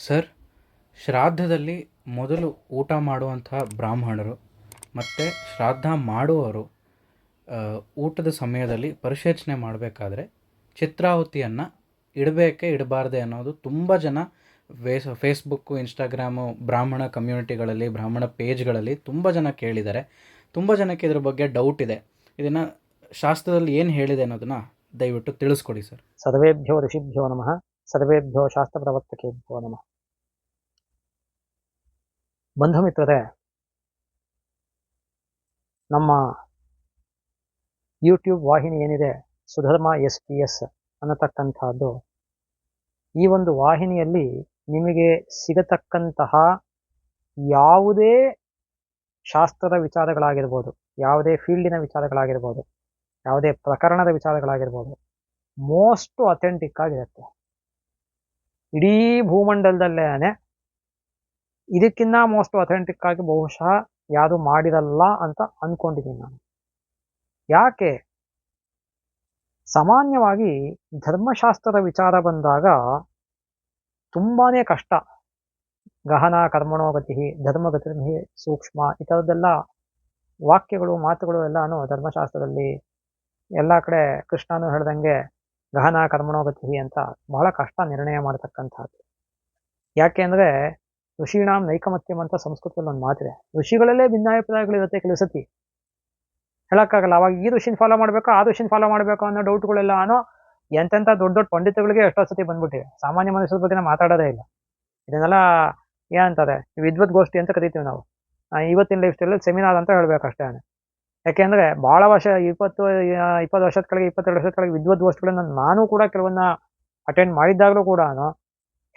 Sir, ಶ್ರಾದ್ದದಲ್ಲಿ ಮೊದಲು ಊಟ ಮಾಡುವಂತಹ ಬ್ರಾಹ್ಮಣರು ಮತ್ತು ಶ್ರಾದ್ದ ಮಾಡುವವರು ಊಟದ ಸಮಯದಲ್ಲಿ ಪರಿಶೇಚನೆ ಮಾಡಬೇಕಾದ್ರೆ ಚಿತ್ರಾಹುತಿಯನ್ನು ಇಡಬೇಕೇ ಇಡಬಾರ್ದೆ ಅನ್ನೋದು ತುಂಬ ಜನ ಫೇಸ್ಬುಕ್ಕು, ಇನ್ಸ್ಟಾಗ್ರಾಮು, ಬ್ರಾಹ್ಮಣ ಕಮ್ಯುನಿಟಿಗಳಲ್ಲಿ, ಬ್ರಾಹ್ಮಣ ಪೇಜ್ಗಳಲ್ಲಿ ತುಂಬ ಜನ ಕೇಳಿದ್ದಾರೆ. ತುಂಬ ಜನಕ್ಕೆ ಇದ್ರ ಬಗ್ಗೆ ಡೌಟ್ ಇದೆ. ಇದನ್ನು ಶಾಸ್ತ್ರದಲ್ಲಿ ಏನು ಹೇಳಿದೆ ಅನ್ನೋದನ್ನು ದಯವಿಟ್ಟು ತಿಳಿಸ್ಕೊಡಿ ಸರ್. ಸರ್ವೇಭ್ಯೋ ಋಷಿಭ್ಯೋ ನಮಃ, ಸರ್ವೇಭ್ಯೋ ಶಾಸ್ತ್ರ ಪ್ರವರ್ತಕೇಭ್ಯೋ ನಮಃ. ಬಂಧು ಮಿತ್ರರೇ, ನಮ್ಮ ಯೂಟ್ಯೂಬ್ ವಾಹಿನಿ ಏನಿದೆ ಸುಧರ್ಮ SPS ಅನ್ನತಕ್ಕಂಥದ್ದು, ಈ ಒಂದು ವಾಹಿನಿಯಲ್ಲಿ ನಿಮಗೆ ಸಿಗತಕ್ಕಂತಹ ಯಾವುದೇ ಶಾಸ್ತ್ರದ ವಿಚಾರಗಳಾಗಿರ್ಬೋದು, ಯಾವುದೇ ಫೀಲ್ಡಿನ ವಿಚಾರಗಳಾಗಿರ್ಬೋದು, ಯಾವುದೇ ಪ್ರಕರಣದ ವಿಚಾರಗಳಾಗಿರ್ಬೋದು, ಮೋಸ್ಟ್ ಅಥೆಂಟಿಕ್ ಆಗಿರುತ್ತೆ. ಇಡೀ ಭೂಮಂಡಲದಲ್ಲೇನೆ ಇದಕ್ಕಿಂತ ಮೋಸ್ಟ್ ಅಥೆಂಟಿಕ್ ಆಗಿ ಬಹುಶಃ ಯಾರು ಮಾಡಿರಲ್ಲ ಅಂತ ಅನ್ಕೊಂಡಿದ್ದೀನಿ ನಾನು. ಯಾಕೆ? ಸಾಮಾನ್ಯವಾಗಿ ಧರ್ಮಶಾಸ್ತ್ರದ ವಿಚಾರ ಬಂದಾಗ ತುಂಬಾನೇ ಕಷ್ಟ. ಗಹನ ಕರ್ಮಣೋಗತಿ, ಧರ್ಮಗತಿ ಸೂಕ್ಷ್ಮ, ಈ ಥರದ್ದೆಲ್ಲ ವಾಕ್ಯಗಳು, ಮಾತುಗಳು ಎಲ್ಲಾನು ಧರ್ಮಶಾಸ್ತ್ರದಲ್ಲಿ ಎಲ್ಲ ಕಡೆ ಕೃಷ್ಣನು ಹೇಳ್ದಂಗೆ ಗಹನ ಕರ್ಮಣೋಗತಿ ಅಂತ ಬಹಳ ಕಷ್ಟ ನಿರ್ಣಯ ಮಾಡತಕ್ಕಂಥದ್ದು. ಯಾಕೆ ಅಂದರೆ ಋಷೀಣಾಂ ನೈಕಮತ್ಯಂ ಅಂತ ಸಂಸ್ಕೃತದಲ್ಲಿ ಒಂದು ಮಾತಿದೆ. ಋಷಿಗಳಲ್ಲೇ ಭಿನ್ನಾಭಿಪ್ರಾಯಗಳಿರುತ್ತೆ ಕೆಲವು ಸತಿ, ಹೇಳಕ್ಕಾಗಲ್ಲ. ಅವಾಗ ಈ ಋಷಿನ ಫಾಲೋ ಮಾಡಬೇಕು, ಆ ಋಷಿನ ಫಾಲೋ ಮಾಡಬೇಕು ಅನ್ನೋ ಡೌಟ್ಗಳೆಲ್ಲ ಎಂತೆಂಥ ದೊಡ್ಡ ದೊಡ್ಡ ಪಂಡಿತಗಳಿಗೆ ಎಷ್ಟೋ ಸತಿ ಬಂದ್ಬಿಟ್ಟಿವೆ. ಸಾಮಾನ್ಯ ಮನುಷ್ಯರ ಬಗ್ಗೆ ಮಾತಾಡೋದೇ ಇಲ್ಲ. ಇದನ್ನೆಲ್ಲ ಏನಂತಾರೆ, ವಿದ್ವತ್ ಗೋಷ್ಠಿ ಅಂತ ಕರಿತೀವಿ ನಾವು. ಇವತ್ತಿನ ಲೈಫ್ ಸ್ಟೈಲಲ್ಲಿ ಸೆಮಿನಾರ್ ಅಂತ ಹೇಳ್ಬೇಕಷ್ಟೇ. ಯಾಕೆಂದರೆ ಭಾಳ ವರ್ಷ 20 ವರ್ಷದ ಕೆಳಗೆ, 22 ವರ್ಷದ ಕೆಳಗೆ ವಿದ್ವತ್ ಗೋಷ್ಠಿಗಳನ್ನ ನಾನು ಕೂಡ ಕೆಲವನ್ನ ಅಟೆಂಡ್ ಮಾಡಿದ್ದಾಗಲೂ ಕೂಡ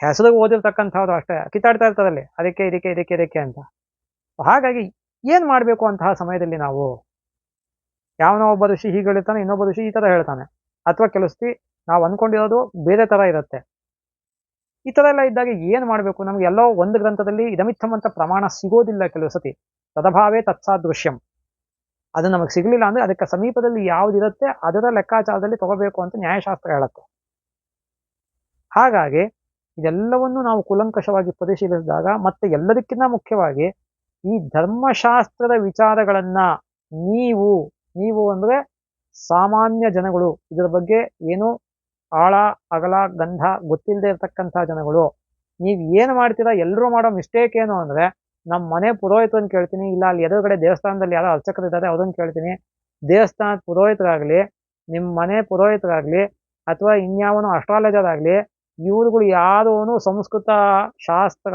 ಹೆಸರಿಗೆ ಓದಿರ್ತಕ್ಕಂಥವ್ರು ಅಷ್ಟೇ ಕಿತ್ತಾಡ್ತಾ ಇರ್ತದಲ್ಲಿ ಅದಕ್ಕೆ ಇದಕ್ಕೆ ಅಂತ. ಹಾಗಾಗಿ ಏನು ಮಾಡಬೇಕು ಅಂತಹ ಸಮಯದಲ್ಲಿ ನಾವು, ಯಾವನೋ ಒಬ್ಬ ಋಷಿ ಹೀಗೆ ಹೇಳ್ತಾನೆ, ಇನ್ನೊಬ್ಬ ಋಷಿ ಈ ಥರ ಹೇಳ್ತಾನೆ, ಅಥವಾ ಕೆಲವು ಸತಿ ನಾವು ಅಂದ್ಕೊಂಡಿರೋದು ಬೇರೆ ಥರ ಇರುತ್ತೆ. ಈ ಥರ ಎಲ್ಲ ಇದ್ದಾಗ ಏನು ಮಾಡಬೇಕು? ನಮ್ಗೆ ಎಲ್ಲೋ ಒಂದು ಗ್ರಂಥದಲ್ಲಿ ಇದಮಿತ್ತಂ ಅಂತ ಪ್ರಮಾಣ ಸಿಗೋದಿಲ್ಲ ಕೆಲವು ಸತಿ. ತದಭಾವೇ ತತ್ಸಾದೃಶ್ಯಂ, ಅದು ನಮಗೆ ಸಿಗಲಿಲ್ಲ ಅಂದರೆ ಅದಕ್ಕೆ ಸಮೀಪದಲ್ಲಿ ಯಾವುದಿರುತ್ತೆ ಅದರ ಲೆಕ್ಕಾಚಾರದಲ್ಲಿ ತಗೋಬೇಕು ಅಂತ ನ್ಯಾಯಶಾಸ್ತ್ರ ಹೇಳುತ್ತೆ. ಹಾಗಾಗಿ ಇದೆಲ್ಲವನ್ನು ನಾವು ಕೂಲಂಕಷವಾಗಿ ಪರಿಶೀಲಿಸಿದಾಗ, ಮತ್ತೆ ಎಲ್ಲದಕ್ಕಿಂತ ಮುಖ್ಯವಾಗಿ ಈ ಧರ್ಮಶಾಸ್ತ್ರದ ವಿಚಾರಗಳನ್ನ ನೀವು ಅಂದರೆ ಸಾಮಾನ್ಯ ಜನಗಳು, ಇದರ ಬಗ್ಗೆ ಏನು ಆಳ ಅಗಲ ಗಂಧ ಗೊತ್ತಿಲ್ಲದೆ ಇರತಕ್ಕಂಥ ಜನಗಳು, ನೀವು ಏನು ಮಾಡ್ತೀರಾ, ಎಲ್ಲರೂ ಮಾಡೋ ಮಿಸ್ಟೇಕ್ ಏನು ಅಂದರೆ, ನಮ್ಮ ಮನೆ ಪುರೋಹಿತರನ್ನು ಕೇಳ್ತೀನಿ, ಇಲ್ಲ ಅಲ್ಲಿ ಎದುರುಗಡೆ ದೇವಸ್ಥಾನದಲ್ಲಿ ಯಾರೋ ಅರ್ಚಕರಿದ್ದಾರೆ ಅದನ್ನು ಕೇಳ್ತೀನಿ. ದೇವಸ್ಥಾನದ ಪುರೋಹಿತರಾಗಲಿ, ನಿಮ್ಮ ಮನೆ ಪುರೋಹಿತರಾಗಲಿ, ಅಥವಾ ಇನ್ಯಾವನು ಅಸ್ಟ್ರಾಲಜರ್ ಆಗಲಿ, ಇವ್ರುಗಳು ಯಾರೂ ಸಂಸ್ಕೃತ ಶಾಸ್ತ್ರ,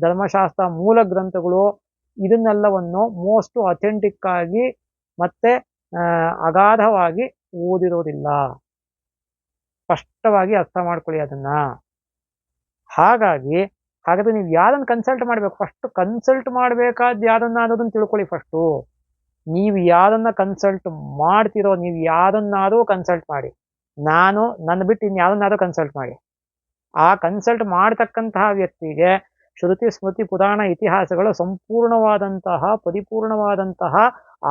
ಧರ್ಮಶಾಸ್ತ್ರ ಮೂಲ ಗ್ರಂಥಗಳು ಇದನ್ನೆಲ್ಲವನ್ನು ಮೋಸ್ಟ್ ಅಥೆಂಟಿಕ್ ಆಗಿ ಮತ್ತೆ ಅಗಾಧವಾಗಿ ಓದಿರೋದಿಲ್ಲ. ಸ್ಪಷ್ಟವಾಗಿ ಅರ್ಥ ಮಾಡ್ಕೊಳ್ಳಿ ಅದನ್ನ. ಹಾಗಾದ್ರೆ ನೀವು ಯಾರನ್ನು ಕನ್ಸಲ್ಟ್ ಮಾಡಬೇಕು? ಫಸ್ಟ್ ಕನ್ಸಲ್ಟ್ ಮಾಡಬೇಕಾದ ಯಾರನ್ನ ಅನ್ನೋದನ್ನ ತಿಳ್ಕೊಳ್ಳಿ. ಫಸ್ಟು ನೀವು ಯಾರನ್ನ ಕನ್ಸಲ್ಟ್ ಮಾಡ್ತಿರೋ, ನೀವು ಯಾರನ್ನಾದರೂ ಕನ್ಸಲ್ಟ್ ಮಾಡಿ. ನನ್ನ ಬಿಟ್ಟು ಇನ್ಯಾರನ್ನಾದರೂ ಕನ್ಸಲ್ಟ್ ಮಾಡಿ. ಆ ಕನ್ಸಲ್ಟ್ ಮಾಡ್ತಕ್ಕಂತಹ ವ್ಯಕ್ತಿಗೆ ಶ್ರುತಿ ಸ್ಮೃತಿ ಪುರಾಣ ಇತಿಹಾಸಗಳು ಸಂಪೂರ್ಣವಾದಂತಹ, ಪರಿಪೂರ್ಣವಾದಂತಹ,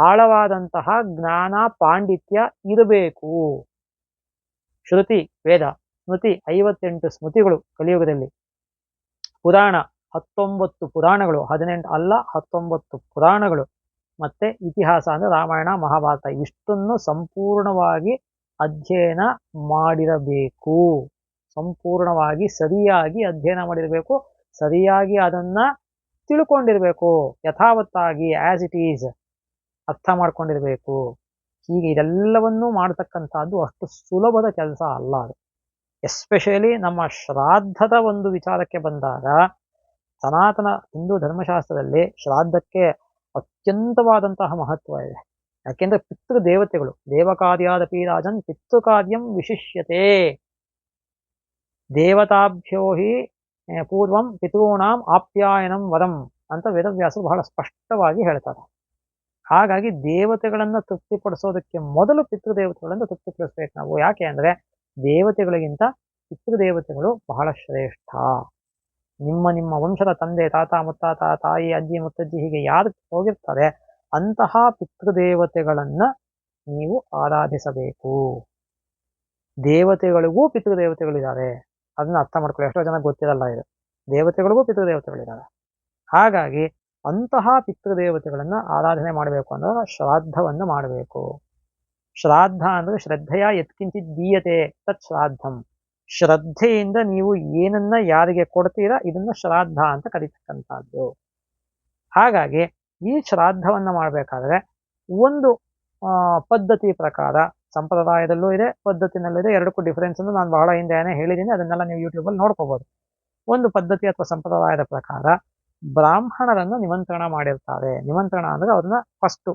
ಆಳವಾದಂತಹ ಜ್ಞಾನ ಪಾಂಡಿತ್ಯ ಇರಬೇಕು. ಶ್ರುತಿ ವೇದ, ಸ್ಮೃತಿ 58 ಸ್ಮೃತಿಗಳು ಕಲಿಯುಗದಲ್ಲಿ, ಪುರಾಣ 19 ಪುರಾಣಗಳು, 18 ಅಲ್ಲ 19 ಪುರಾಣಗಳು, ಮತ್ತೆ ಇತಿಹಾಸ ಅಂದರೆ ರಾಮಾಯಣ ಮಹಾಭಾರತ, ಇಷ್ಟನ್ನು ಸಂಪೂರ್ಣವಾಗಿ ಅಧ್ಯಯನ ಮಾಡಿರಬೇಕು. ಸಂಪೂರ್ಣವಾಗಿ ಸರಿಯಾಗಿ ಅಧ್ಯಯನ ಮಾಡಿರಬೇಕು, ಸರಿಯಾಗಿ ಅದನ್ನ ತಿಳ್ಕೊಂಡಿರ್ಬೇಕು, ಯಥಾವತ್ತಾಗಿ ಆಸ್ ಇಟ್ ಈಸ್ ಅರ್ಥ ಮಾಡ್ಕೊಂಡಿರ್ಬೇಕು. ಹೀಗೆ ಇದೆಲ್ಲವನ್ನೂ ಮಾಡ್ತಕ್ಕಂಥದ್ದು ಅಷ್ಟು ಸುಲಭದ ಕೆಲಸ ಅಲ್ಲ ಅದು. ಎಸ್ಪೆಷಲಿ ನಮ್ಮ ಶ್ರಾದ್ದದ ಒಂದು ವಿಚಾರಕ್ಕೆ ಬಂದಾಗ, ಸನಾತನ ಹಿಂದೂ ಧರ್ಮಶಾಸ್ತ್ರದಲ್ಲಿ ಶ್ರಾದ್ದಕ್ಕೆ ಅತ್ಯಂತವಾದಂತಹ ಮಹತ್ವ ಇದೆ. ಯಾಕೆಂದ್ರೆ ಪಿತೃದೇವತೆಗಳು, ದೇವಕಾರ್ಯಾದಪಿ ರಾಜನ್ ಪಿತೃಕಾರ್ಯಂ ವಿಶಿಷ್ಯತೆ, ದೇವತಾಭ್ಯೋ ಹಿ ಪೂರ್ವಂ ಪಿತॄಣಾಂ ಆಪ್ಯಾಯನಂ ವರಂ ಅಂತ ವೇದವ್ಯಾಸರು ಬಹಳ ಸ್ಪಷ್ಟವಾಗಿ ಹೇಳ್ತಾರೆ. ಹಾಗಾಗಿ ದೇವತೆಗಳನ್ನು ತೃಪ್ತಿಪಡಿಸೋದಕ್ಕೆ ಮೊದಲು ಪಿತೃದೇವತೆಗಳನ್ನು ತೃಪ್ತಿಪಡಿಸ್ಬೇಕು ನಾವು. ಯಾಕೆ ಅಂದರೆ ದೇವತೆಗಳಿಗಿಂತ ಪಿತೃದೇವತೆಗಳು ಬಹಳ ಶ್ರೇಷ್ಠ. ನಿಮ್ಮ ವಂಶದ ತಂದೆ, ತಾತ, ಮುತ್ತಾತ, ತಾಯಿ, ಅಜ್ಜಿ, ಮುತ್ತಜ್ಜಿ ಹೀಗೆ ಯಾರು ಹೋಗಿರ್ತಾರೆ ಅಂತಹ ಪಿತೃದೇವತೆಗಳನ್ನ ನೀವು ಆರಾಧಿಸಬೇಕು. ದೇವತೆಗಳಿಗೂ ಪಿತೃದೇವತೆಗಳಿದ್ದಾರೆ, ಅದನ್ನ ಅರ್ಥ ಮಾಡ್ಕೊಳ್ಳಿ. ಎಷ್ಟೋ ಜನ ಗೊತ್ತಿರಲ್ಲ ಇದು. ದೇವತೆಗಳಿಗೂ ಪಿತೃದೇವತೆಗಳಿದ್ದಾರೆ. ಹಾಗಾಗಿ ಅಂತಹ ಪಿತೃದೇವತೆಗಳನ್ನ ಆರಾಧನೆ ಮಾಡಬೇಕು ಅಂದ್ರೆ ಶ್ರಾದ್ದವನ್ನು ಮಾಡಬೇಕು. ಶ್ರಾದ್ದ ಅಂದ್ರೆ ಶ್ರದ್ಧೆಯ ಯತ್ಕಿಂಚಿತ್ ದೀಯತೆ ತತ್ ಶ್ರಾದ್ದಂ. ಶ್ರದ್ಧೆಯಿಂದ ನೀವು ಏನನ್ನ ಯಾರಿಗೆ ಕೊಡ್ತೀರಾ ಇದನ್ನ ಶ್ರಾದ್ದ ಅಂತ ಕರೀತಕ್ಕಂಥದ್ದು. ಹಾಗಾಗಿ ಈ ಶ್ರಾದ್ದವನ್ನ ಮಾಡಬೇಕಾದ್ರೆ ಒಂದು ಪದ್ಧತಿ ಪ್ರಕಾರ, ಸಂಪ್ರದಾಯದಲ್ಲೂ ಇದೆ, ಪದ್ಧತಿನಲ್ಲೂ ಇದೆ. ಎರಡಕ್ಕೂ ಡಿಫರೆನ್ಸ್ ಅನ್ನು ನಾನು ಬಹಳ ಹಿಂದೆನೇ ಹೇಳಿದ್ದೀನಿ, ಅದನ್ನೆಲ್ಲ ನೀವು ಯೂಟ್ಯೂಬಲ್ಲಿ ನೋಡ್ಕೋಬಹುದು. ಒಂದು ಪದ್ಧತಿ ಅಥವಾ ಸಂಪ್ರದಾಯದ ಪ್ರಕಾರ ಬ್ರಾಹ್ಮಣರನ್ನ ನಿಮಂತ್ರಣ ಮಾಡಿರ್ತಾರೆ. ನಿಮಂತ್ರಣ ಅಂದ್ರೆ ಅವ್ರನ್ನ ಫಸ್ಟ್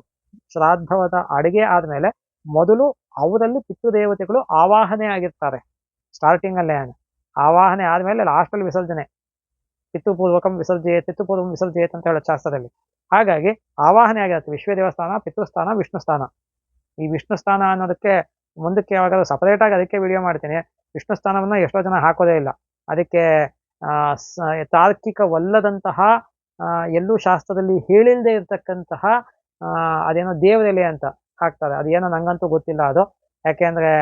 ಶ್ರಾದ್ದವಾದ ಅಡಿಗೆ ಆದ್ಮೇಲೆ ಮೊದಲು ಅವರಲ್ಲಿ ಪಿತೃದೇವತೆಗಳು ಆವಾಹನೆ ಆಗಿರ್ತಾರೆ. ಸ್ಟಾರ್ಟಿಂಗ್ ಅಲ್ಲೇ ಆವಾಹನೆ ಆದ್ಮೇಲೆ ಲಾಸ್ಟ್ ಅಲ್ಲಿ ವಿಸರ್ಜನೆ. ಪಿತೃಪೂರ್ವಕಂ ವಿಸರ್ಜಯೇತ್ ಅಂತ ಹೇಳೋ ಶಾಸ್ತ್ರದಲ್ಲಿ. ಹಾಗಾಗಿ ಆವಾಹನೆ ಆಗಿರುತ್ತೆ. ವಿಶ್ವ ದೇವಸ್ಥಾನ, ಪಿತೃಸ್ಥಾನ, ವಿಷ್ಣು ಸ್ಥಾನ. ಈ ವಿಷ್ಣು ಸ್ಥಾನ ಅನ್ನೋದಕ್ಕೆ ಮುಂದಕ್ಕೆ ಯಾವಾಗಾದ್ರೂ ಸಪರೇಟ್ ಆಗಿ ಅದಕ್ಕೆ ವಿಡಿಯೋ ಮಾಡ್ತೀನಿ. ವಿಷ್ಣು ಸ್ಥಾನವನ್ನ ಎಷ್ಟೋ ಜನ ಹಾಕೋದೇ ಇಲ್ಲ. ಅದಕ್ಕೆ ತಾರ್ಕಿಕವಲ್ಲದಂತಹ, ಎಲ್ಲೂ ಶಾಸ್ತ್ರದಲ್ಲಿ ಹೇಳಿಲ್ದೇ ಇರ್ತಕ್ಕಂತಹ ಅದೇನೋ ದೇವರೆಲೆ ಅಂತ ಹಾಕ್ತಾರೆ. ಅದೇನೋ ನಂಗಂತೂ ಗೊತ್ತಿಲ್ಲ ಅದು. ಯಾಕೆಂದ್ರೆ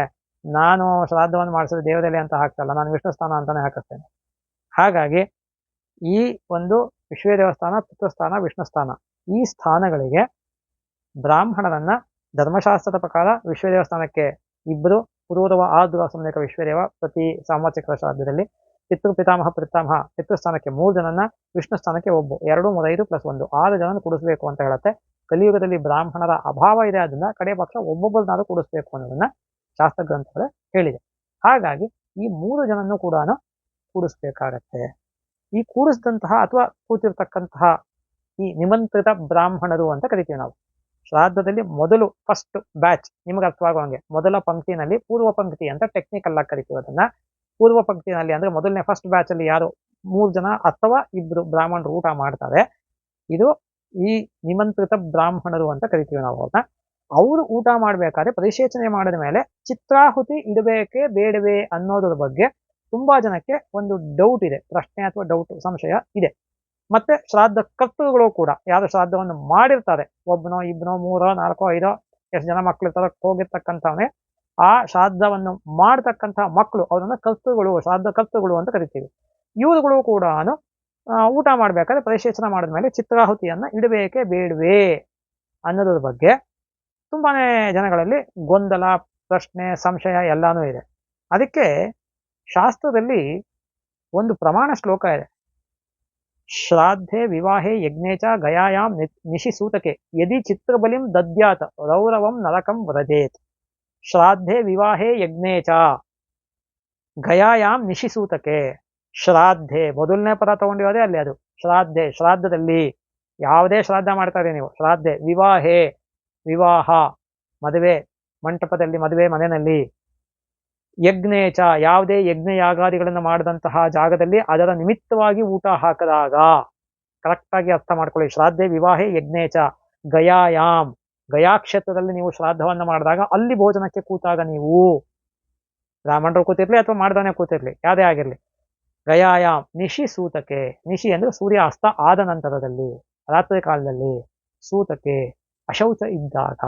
ನಾನು ಶ್ರಾದ್ದವನ್ನು ಮಾಡಿಸಿದ್ರೆ ದೇವರೆಲೆ ಅಂತ ಹಾಕ್ತಲ್ಲ, ನಾನು ವಿಷ್ಣು ಸ್ಥಾನ ಅಂತಾನೆ ಹಾಕಿಸ್ತೇನೆ. ಹಾಗಾಗಿ ಈ ಒಂದು ವಿಶ್ವ ದೇವಸ್ಥಾನ, ಪಿತೃಸ್ಥಾನ, ವಿಷ್ಣು ಸ್ಥಾನ, ಈ ಸ್ಥಾನಗಳಿಗೆ ಬ್ರಾಹ್ಮಣರನ್ನ ಧರ್ಮಶಾಸ್ತ್ರದ ಪ್ರಕಾರ ವಿಶ್ವ ದೇವಸ್ಥಾನಕ್ಕೆ ಇಬ್ಬರು, ಪುರೂರವ ಆದ್ವ ಸಮನೇಕ ವಿಶ್ವದೇವ ಪ್ರತಿ ಸಾಂವತ್ಸರಿಕ ಶ್ರಾದ್ದದಲ್ಲಿ, ಪಿತೃ ಪಿತೃಸ್ಥಾನಕ್ಕೆ 3 ಜನನ್ನ, ವಿಷ್ಣು ಸ್ಥಾನಕ್ಕೆ 1, 2 3 5 + 1 6 ಜನನ ಕೂಡಿಸ್ಬೇಕು ಅಂತ ಹೇಳುತ್ತೆ. ಕಲಿಯುಗದಲ್ಲಿ ಬ್ರಾಹ್ಮಣರ ಅಭಾವ ಇದೆ, ಅದನ್ನ ಕಡೆ ಪಕ್ಷ ಒಬ್ಬೊಬ್ಬರನ್ನಾದ್ರೂ ಕೂಡಿಸ್ಬೇಕು ಅನ್ನೋದನ್ನ ಶಾಸ್ತ್ರ ಗ್ರಂಥಗಳೇ ಹೇಳಿದೆ. ಹಾಗಾಗಿ ಈ 3 ಜನನ್ನು ಕೂಡ ಕೂಡಿಸ್ಬೇಕಾಗತ್ತೆ. ಈ ಕೂಡಿಸಿದಂತಹ ಅಥವಾ ಕೂತಿರ್ತಕ್ಕಂತಹ ಈ ನಿಮಂತ್ರಿತ ಬ್ರಾಹ್ಮಣರು ಅಂತ ಕರಿತೀವಿ ನಾವು. ಶ್ರಾದ್ದದಲ್ಲಿ ಮೊದಲು ಫಸ್ಟ್ ಬ್ಯಾಚ್, ನಿಮ್ಗೆ ಅರ್ಥವಾಗುವಂಗೆ ಮೊದಲ ಪಂಕ್ತಿನಲ್ಲಿ ಪೂರ್ವ ಪಂಕ್ತಿ ಅಂತ ಟೆಕ್ನಿಕಲ್ ಆಗಿ ಕರಿತೀವಿ ಅದನ್ನ. ಪೂರ್ವ ಪಂಕ್ತಿನಲ್ಲಿ ಅಂದ್ರೆ ಮೊದಲನೇ ಫಸ್ಟ್ ಬ್ಯಾಚ್ ಅಲ್ಲಿ ಯಾರು 3 ಜನ ಅಥವಾ 2 ಬ್ರಾಹ್ಮಣರು ಊಟ ಮಾಡ್ತಾರೆ, ಇದು ಈ ನಿಮಂತ್ರಿತ ಬ್ರಾಹ್ಮಣರು ಅಂತ ಕರಿತೀವಿ ನಾವು ಅವ್ರನ್ನ. ಅವರು ಊಟ ಮಾಡ್ಬೇಕಾದ್ರೆ ಪರಿಶೇಚನೆ ಮಾಡಿದ ಮೇಲೆ ಚಿತ್ರಾಹುತಿ ಇಡಬೇಕೇ ಬೇಡವೇ ಅನ್ನೋದ್ರ ಬಗ್ಗೆ ತುಂಬಾ ಜನಕ್ಕೆ ಒಂದು ಡೌಟ್ ಇದೆ, ಪ್ರಶ್ನೆ ಅಥವಾ ಡೌಟ್, ಸಂಶಯ ಇದೆ. ಮತ್ತೆ ಶ್ರಾದ್ದ ಕರ್ತೃಗಳು ಕೂಡ ಯಾರು ಶ್ರಾದ್ದವನ್ನು ಮಾಡಿರ್ತಾರೆ, ಒಬ್ಬನೋ ಇಬ್ಬನೋ 3 4 5 ಎಷ್ಟು ಜನ ಮಕ್ಳು ಇರ್ತಾರೋ ಹೋಗಿರ್ತಕ್ಕಂಥವನೇ ಆ ಶ್ರಾದ್ದವನ್ನು ಮಾಡ್ತಕ್ಕಂತಹ ಮಕ್ಕಳು, ಅವರನ್ನ ಕರ್ತೃಗಳು, ಶ್ರಾದ್ದ ಕರ್ತೃಗಳು ಅಂತ ಕರಿತೀವಿ. ಇವುಗಳು ಕೂಡ ಊಟ ಮಾಡ್ಬೇಕಾದ್ರೆ ಪರಿಶೇಚನೆ ಮಾಡಿದ್ಮೇಲೆ ಚಿತ್ರಾಹುತಿಯನ್ನ ಇಡಬೇಕೇ ಬೇಡವೇ ಅನ್ನೋದ್ರ ಬಗ್ಗೆ ತುಂಬಾನೇ ಜನಗಳಲ್ಲಿ ಗೊಂದಲ, ಪ್ರಶ್ನೆ, ಸಂಶಯ ಎಲ್ಲಾನು ಇದೆ. ಅದಕ್ಕೆ ಶಾಸ್ತ್ರದಲ್ಲಿ ಒಂದು ಪ್ರಮಾಣ ಶ್ಲೋಕ ಇದೆ. ಶ್ರಾದ್ಧೆ ವಿವಾಹೆ ಯಜ್ಞೇ ಚ ಗಯಾಯಾಂ ನಿಶಿಸೂತಕೆ ಯದಿ ಚಿತ್ರಬಲಿಂ ದದ್ಯಾತ್ ರೌರವಂ ನರಕಂ ವ್ರಜೇತ್. ಶ್ರಾದ್ಧೆ ವಿವಾಹೆ ಯಜ್ಞೇ ಚ ಗಯಾಯಾಂ ನಿಶಿಸೂತಕೆ. ಶ್ರಾದ್ಧೆ ಮೊದಲನೇ ಪದ ತಗೊಂಡಿರೋದೇ ಅಲ್ಲಿ, ಅದು ಶ್ರಾದ್ಧೆ. ಶ್ರಾದ್ದದಲ್ಲಿ ಯಾವುದೇ ಶ್ರಾದ್ದ ಮಾಡ್ತಾರೆ ನೀವು, ಶ್ರಾದ್ಧೆ. ವಿವಾಹೆ ವಿವಾಹ, ಮದುವೆ ಮಂಟಪದಲ್ಲಿ, ಮದುವೆ ಮನೆಯಲ್ಲಿ. ಯಜ್ಞೇಚ ಯಾವುದೇ ಯಜ್ಞ ಯಾಗಾದಿಗಳನ್ನು ಮಾಡಿದಂತಹ ಜಾಗದಲ್ಲಿ ಅದರ ನಿಮಿತ್ತವಾಗಿ ಊಟ ಹಾಕಿದಾಗ. ಕರೆಕ್ಟಾಗಿ ಅರ್ಥ ಮಾಡ್ಕೊಳ್ಳಿ. ಶ್ರಾದ್ಧೆ ವಿವಾಹೆ ಯಜ್ಞೇಚ ಗಯಾಯಾಮ್, ಗಯಾಕ್ಷೇತ್ರದಲ್ಲಿ ನೀವು ಶ್ರಾದ್ದವನ್ನ ಮಾಡಿದಾಗ ಅಲ್ಲಿ ಭೋಜನಕ್ಕೆ ಕೂತಾಗ ನೀವು, ಬ್ರಾಹ್ಮಣರು ಕೂತಿರ್ಲಿ ಅಥವಾ ಮಾಡ್ದವನೇ ಕೂತಿರ್ಲಿ, ಯಾವುದೇ ಆಗಿರ್ಲಿ, ಗಯಾಯಾಮ್ ನಿಶಿ ಸೂತಕೆ. ನಿಶಿ ಅಂದ್ರೆ ಸೂರ್ಯ ಅಸ್ತ ಆದ ನಂತರದಲ್ಲಿ, ರಾತ್ರಿ ಕಾಲದಲ್ಲಿ. ಸೂತಕೆ ಅಶೌಚ ಇದ್ದಾಗ,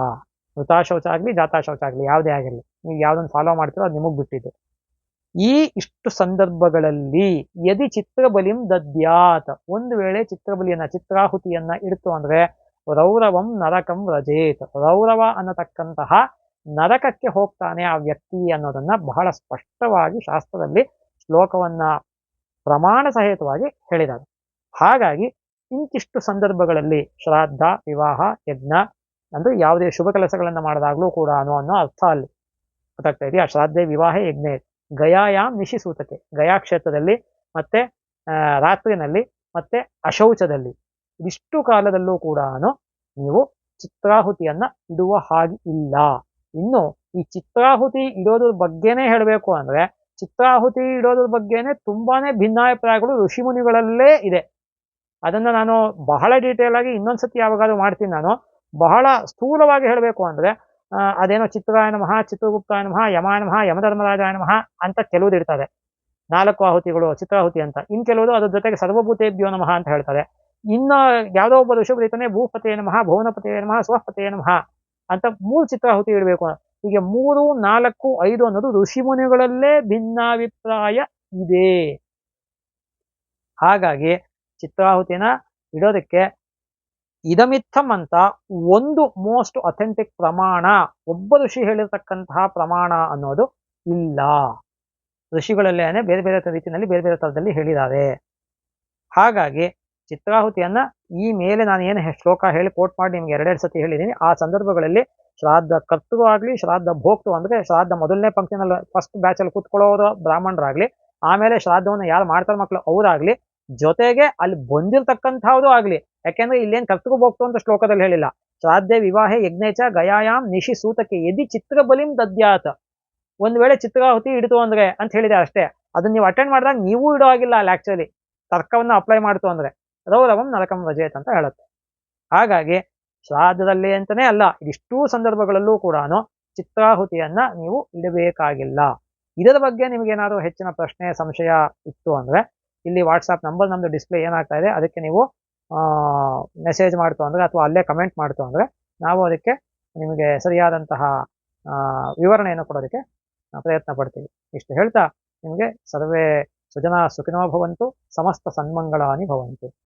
ಮೃತಾಶೌಚ ಆಗ್ಲಿ ಜಾತಾಶೌಚ ಆಗ್ಲಿ ಯಾವುದೇ ಆಗಿರ್ಲಿ, ನೀವು ಯಾವ್ದನ್ನು ಫಾಲೋ ಮಾಡ್ತೀರೋ ಅದು ನಿಮಗ್ ಬಿಟ್ಟಿದ್ದು. ಈ ಇಷ್ಟು ಸಂದರ್ಭಗಳಲ್ಲಿ ಯದಿ ಚಿತ್ರಬಲಿಂ ದದ್ಯಾತ್, ಒಂದು ವೇಳೆ ಚಿತ್ರಬಲಿಯನ್ನ, ಚಿತ್ರಾಹುತಿಯನ್ನ ಇಡ್ತು ಅಂದ್ರೆ ರೌರವಂ ನರಕಂ ವ್ರಜೇತ್, ರೌರವ ಅನ್ನತಕ್ಕಂತಹ ನರಕಕ್ಕೆ ಹೋಗ್ತಾನೆ ಆ ವ್ಯಕ್ತಿ ಅನ್ನೋದನ್ನ ಬಹಳ ಸ್ಪಷ್ಟವಾಗಿ ಶಾಸ್ತ್ರದಲ್ಲಿ ಶ್ಲೋಕವನ್ನ ಪ್ರಮಾಣ ಸಹಿತವಾಗಿ ಹೇಳಿದ್ದಾರೆ. ಹಾಗಾಗಿ ಇಂತಿಷ್ಟು ಸಂದರ್ಭಗಳಲ್ಲಿ ಶ್ರಾದ್ದ, ವಿವಾಹ, ಯಜ್ಞ ಅಂದ್ರೆ ಯಾವುದೇ ಶುಭ ಕೆಲಸಗಳನ್ನ ಮಾಡಿದಾಗ್ಲೂ ಕೂಡ ಅನ್ನೋ ಅರ್ಥ ಅಲ್ಲಿ ಗೊತ್ತಾಗ್ತಾ ಇದೆಯಾ. ಶ್ರಾದ್ದೆ ವಿವಾಹ ಯಜ್ಞ ಗಯಾಯಾಮ್ ನಿಶಿಸೂತಕೆ, ಗಯಾ ಕ್ಷೇತ್ರದಲ್ಲಿ, ಮತ್ತೆ ರಾತ್ರಿನಲ್ಲಿ, ಮತ್ತೆ ಅಶೌಚದಲ್ಲಿ, ಇದಿಷ್ಟು ಕಾಲದಲ್ಲೂ ಕೂಡ ನೀವು ಚಿತ್ರಾಹುತಿಯನ್ನ ಇಡುವ ಹಾಗೆ ಇಲ್ಲ. ಇನ್ನು ಈ ಚಿತ್ರಾಹುತಿ ಇಡೋದ್ರ ಬಗ್ಗೆನೇ ಹೇಳಬೇಕು ಅಂದ್ರೆ, ಚಿತ್ರಾಹುತಿ ಇಡೋದ್ರ ಬಗ್ಗೆನೆ ತುಂಬಾನೇ ಭಿನ್ನಾಭಿಪ್ರಾಯಗಳು ಋಷಿಮುನಿಗಳಲ್ಲೇ ಇದೆ. ಅದನ್ನ ನಾನು ಬಹಳ ಡೀಟೇಲ್ ಆಗಿ ಇನ್ನೊಂದ್ಸತಿ ಯಾವಾಗಾದ್ರೂ ಮಾಡ್ತೀನಿ. ನಾನು ಬಹಳ ಸ್ಥೂಲವಾಗಿ ಹೇಳಬೇಕು ಅಂದ್ರೆ ಅದೇನೋ ಚಿತ್ರಾಯ ನಮಃ, ಚಿತ್ರಗುಪ್ತಾಯ ನಮಃ, ಯಮಾಯ ನಮಃ, ಯಮಧರ್ಮರಾಜಾಯ ನಮಃ ಅಂತ ಕೆಲವುದು ಇರ್ತದೆ, 4 ಆಹುತಿಗಳು ಚಿತ್ರಾಹುತಿ ಅಂತ. ಇನ್ ಕೆಲವುದು ಅದ್ರ ಜೊತೆಗೆ ಸರ್ವಭೂತೇಭ್ಯೋ ನಮಃ ಅಂತ ಹೇಳ್ತಾರೆ. ಇನ್ನು ಯಾವುದೋ ಒಬ್ಬ ಋಷಭ ರೀತನೆ ಭೂಪತೇ ನಮಃ, ಭುವನಪತೇ ನಮಃ, ಸ್ವಪತೇ ನಮಃ ಅಂತ 3 ಚಿತ್ರಾಹುತಿ ಇಡಬೇಕು. ಹೀಗೆ 3, 4, 5 ಅನ್ನೋದು ಋಷಿಮುನಿಗಳಲ್ಲೇ ಭಿನ್ನಾಭಿಪ್ರಾಯ ಇದೆ. ಹಾಗಾಗಿ ಚಿತ್ರಾಹುತಿನ ಇಡೋದಕ್ಕೆ ಇದಮಿತ್ತಂ ಅಂತ ಒಂದು ಮೋಸ್ಟ್ ಅಥೆಂಟಿಕ್ ಪ್ರಮಾಣ, ಒಬ್ಬ ಋಷಿ ಹೇಳಿರ್ತಕ್ಕಂತಹ ಪ್ರಮಾಣ ಅನ್ನೋದು ಇಲ್ಲ. ಋಷಿಗಳಲ್ಲೇನೆ ಬೇರೆ ಬೇರೆ ರೀತಿಯಲ್ಲಿ ಬೇರೆ ಬೇರೆ ಥರದಲ್ಲಿ ಹೇಳಿದ್ದಾರೆ. ಹಾಗಾಗಿ ಚಿತ್ರಾಹುತಿಯನ್ನ ಈ ಮೇಲೆ ನಾನು ಏನು ಶ್ಲೋಕ ಹೇಳಿ ಕೋಟ್ ಮಾಡಿ ನಿಮ್ಗೆ 2 ಸತಿ ಹೇಳಿದ್ದೀನಿ. ಆ ಸಂದರ್ಭಗಳಲ್ಲಿ ಶ್ರಾದ್ದ ಕರ್ತೃ ಆಗ್ಲಿ, ಶ್ರಾದ್ದ ಭೋಕ್ತೃ ಅಂದ್ರೆ ಶ್ರಾದ್ದ ಮೊದಲನೇ ಪಂಕ್ತಿನಲ್ಲಿ ಫಸ್ಟ್ ಬ್ಯಾಚ್ ಅಲ್ಲಿ ಕೂತ್ಕೊಳ್ಳೋರು ಬ್ರಾಹ್ಮಣರಾಗ್ಲಿ, ಆಮೇಲೆ ಶ್ರಾದ್ದವನ್ನು ಯಾರು ಮಾಡ್ತಾರೆ ಮಕ್ಕಳು ಅವರಾಗ್ಲಿ, ಜೊತೆಗೆ ಅಲ್ಲಿ ಬಂದಿರತಕ್ಕಂಥದ್ದು ಆಗ್ಲಿ. ಯಾಕೆಂದ್ರೆ ಇಲ್ಲೇನ್ ಕರ್ತೃ ಭೋಕ್ತೃ ಅಂತ ಶ್ಲೋಕದಲ್ಲಿ ಹೇಳಿಲ್ಲ. ಶ್ರಾದ್ದೆ ವಿವಾಹೆ ಯಜ್ಞೇಚ ಗಯಾಯಾಮ್ ನಿಶಿ ಸೂತಕ್ಕೆ ಯದಿ ಚಿತ್ರಬಲಿಂ ದದ್ಯಾತ್. ಒಂದ್ ವೇಳೆ ಚಿತ್ರಾಹುತಿ ಇಡ್ತು ಅಂದ್ರೆ ಅಂತ ಹೇಳಿದೆ ಅಷ್ಟೇ. ಅದನ್ನ ನೀವು ಅಟೆಂಡ್ ಮಾಡಿದಾಗ ನೀವು ಇಡೋ ಆಗಿಲ್ಲ ಅಲ್ಲಿ ಆಕ್ಚುಲಿ ತರ್ಕವನ್ನ ಅಪ್ಲೈ ಮಾಡ್ತು ಅಂದ್ರೆ ರೌರವಂ ನರಕಂ ವ್ರಜೇತ್ ಅಂತ ಹೇಳುತ್ತೆ. ಹಾಗಾಗಿ ಶ್ರಾದ್ದದಲ್ಲಿ ಅಂತಾನೆ ಅಲ್ಲ, ಇದಿಷ್ಟೂ ಸಂದರ್ಭಗಳಲ್ಲೂ ಕೂಡ ಚಿತ್ರಾಹುತಿಯನ್ನ ನೀವು ಇಡಬೇಕಾಗಿಲ್ಲ. ಇದರ ಬಗ್ಗೆ ನಿಮಗೇನಾದ್ರು ಹೆಚ್ಚಿನ ಪ್ರಶ್ನೆ ಸಂಶಯ ಇತ್ತು ಅಂದ್ರೆ ಇಲ್ಲಿ ವಾಟ್ಸಾಪ್ ನಂಬರ್ ನಮ್ದು ಡಿಸ್ಪ್ಲೇ ಏನಾಗ್ತಾ ಇದೆ ಅದಕ್ಕೆ ನೀವು ಮೆಸೇಜ್ ಮಾಡ್ತು ಅಂದ್ರೆ ಅಥವಾ ಅಲ್ಲೇ ಕಮೆಂಟ್ ಮಾಡ್ತು ಅಂದ್ರೆ ನಾವು ಅದಕ್ಕೆ ನಿಮಗೆ ಸರಿಯಾದಂತಹ ವಿವರಣೆಯನ್ನು ಕೊಡೋದಕ್ಕೆ ಪ್ರಯತ್ನ ಪಡ್ತೀವಿ. ಇಷ್ಟು ಹೇಳ್ತಾ ನಿಮಗೆ ಸರ್ವೇ ಸುಜನಾ ಸುಖಿನೋ ಭವಂತು, ಸಮಸ್ತ ಸನ್ಮಂಗಳಾನಿ ಭವಂತು.